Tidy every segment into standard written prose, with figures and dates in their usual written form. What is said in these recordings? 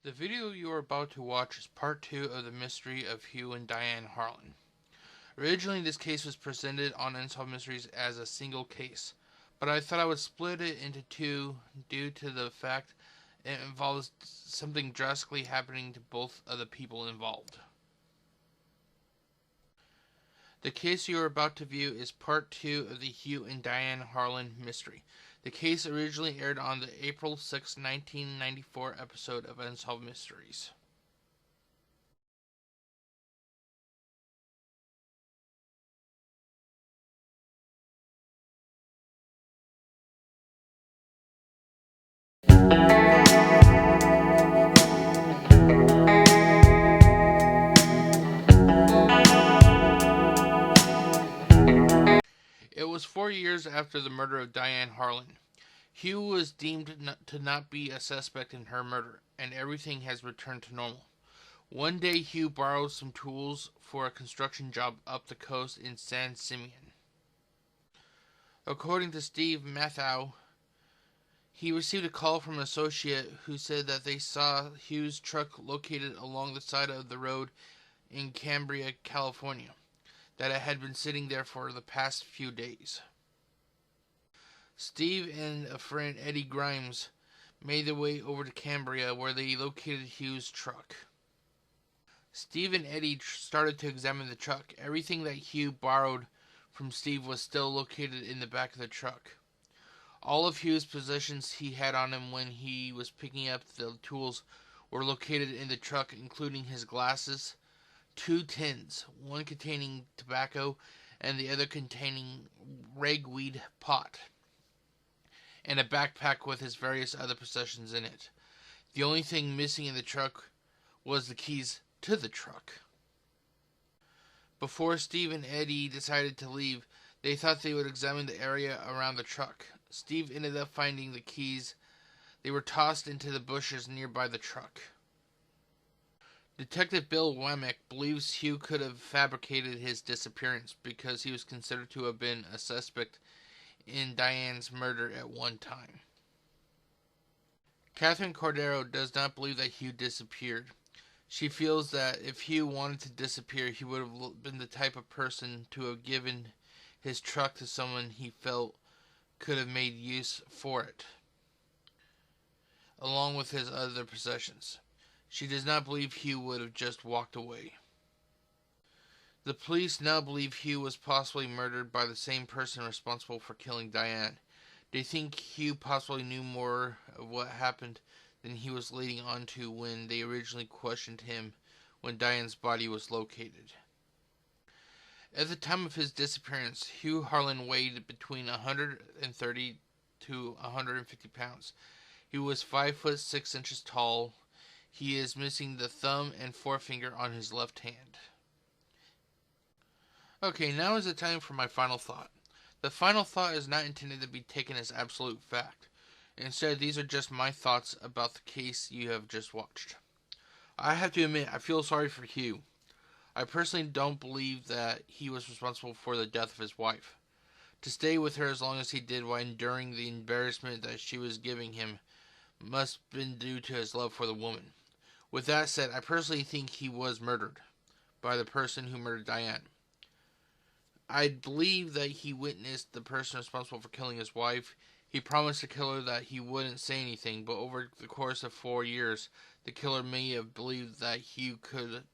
The video you are about to watch is part 2 of the mystery of Hugh and Dian Harlin. Originally, this case was presented on Unsolved Mysteries as a single case, but I thought I would split it into two due to the fact it involves something drastically happening to both of the people involved. The case you are about to view is part 2 of the Hugh and Dian Harlin mystery. The case originally aired on the April 6, 1994 episode of Unsolved Mysteries. It was 4 years after the murder of Dian Harlin. Hugh was deemed to not be a suspect in her murder, and everything has returned to normal. One day, Hugh borrowed some tools for a construction job up the coast in San Simeon. According to Steve Mathau, he received a call from an associate who said that they saw Hugh's truck located along the side of the road in Cambria, California, that it had been sitting there for the past few days. Steve and a friend, Eddie Grimes, made their way over to Cambria where they located Hugh's truck. Steve and Eddie started to examine the truck. Everything that Hugh borrowed from Steve was still located in the back of the truck. All of Hugh's possessions he had on him when he was picking up the tools were located in the truck, including his glasses, 2 tins, one containing tobacco and the other containing ragweed pot, and a backpack with his various other possessions in it. The only thing missing in the truck was the keys to the truck. Before Steve and Eddie decided to leave, they thought they would examine the area around the truck. Steve ended up finding the keys. They were tossed into the bushes nearby the truck. Detective Bill Wemmick believes Hugh could have fabricated his disappearance because he was considered to have been a suspect in Dian's murder at one time. Catherine Cordero does not believe that Hugh disappeared. She feels that if Hugh wanted to disappear, he would have been the type of person to have given his truck to someone he felt could have made use for it, along with his other possessions. She does not believe Hugh would have just walked away. The police now believe Hugh was possibly murdered by the same person responsible for killing Dian. They think Hugh possibly knew more of what happened than he was leading on to when they originally questioned him when Dian's body was located. At the time of his disappearance, Hugh Harlin weighed between 130 to 150 pounds. He was 5 foot 6 inches tall. He is missing the thumb and forefinger on his left hand. Okay, now is the time for my final thought. The final thought is not intended to be taken as absolute fact. Instead, these are just my thoughts about the case you have just watched. I have to admit, I feel sorry for Hugh. I personally don't believe that he was responsible for the death of his wife. To stay with her as long as he did while enduring the embarrassment that she was giving him must have been due to his love for the woman. With that said, I personally think he was murdered by the person who murdered Dian. I believe that he witnessed the person responsible for killing his wife. He promised the killer that he wouldn't say anything, but over the course of 4 years, the killer may have believed that Hugh could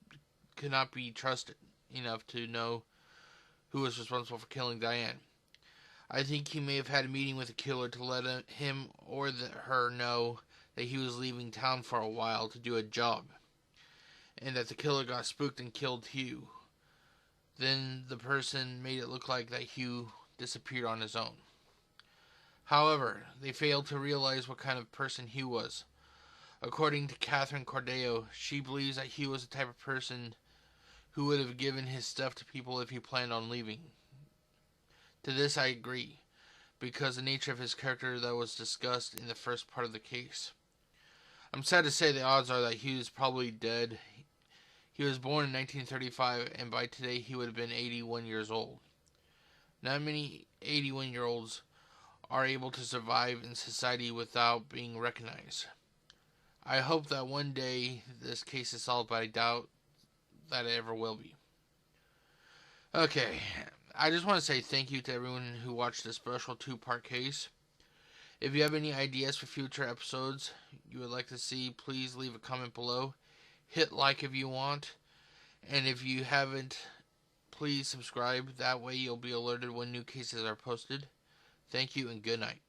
not be trusted enough to know who was responsible for killing Dian. I think he may have had a meeting with the killer to let him or her know that he was leaving town for a while to do a job, and that the killer got spooked and killed Hugh. Then the person made it look like that Hugh disappeared on his own. However, they failed to realize what kind of person Hugh was. According to Catherine Cordeo, she believes that Hugh was the type of person who would have given his stuff to people if he planned on leaving. To this I agree, because the nature of his character that was discussed in the first part of the case. I'm sad to say the odds are that Hugh is probably dead. He was born in 1935, and by today he would have been 81 years old. Not many 81-year-olds are able to survive in society without being recognized. I hope that one day this case is solved, but I doubt that it ever will be. Okay, I just want to say thank you to everyone who watched this special 2-part case. If you have any ideas for future episodes you would like to see, please leave a comment below. Hit like if you want. And if you haven't, please subscribe. That way you'll be alerted when new cases are posted. Thank you and good night.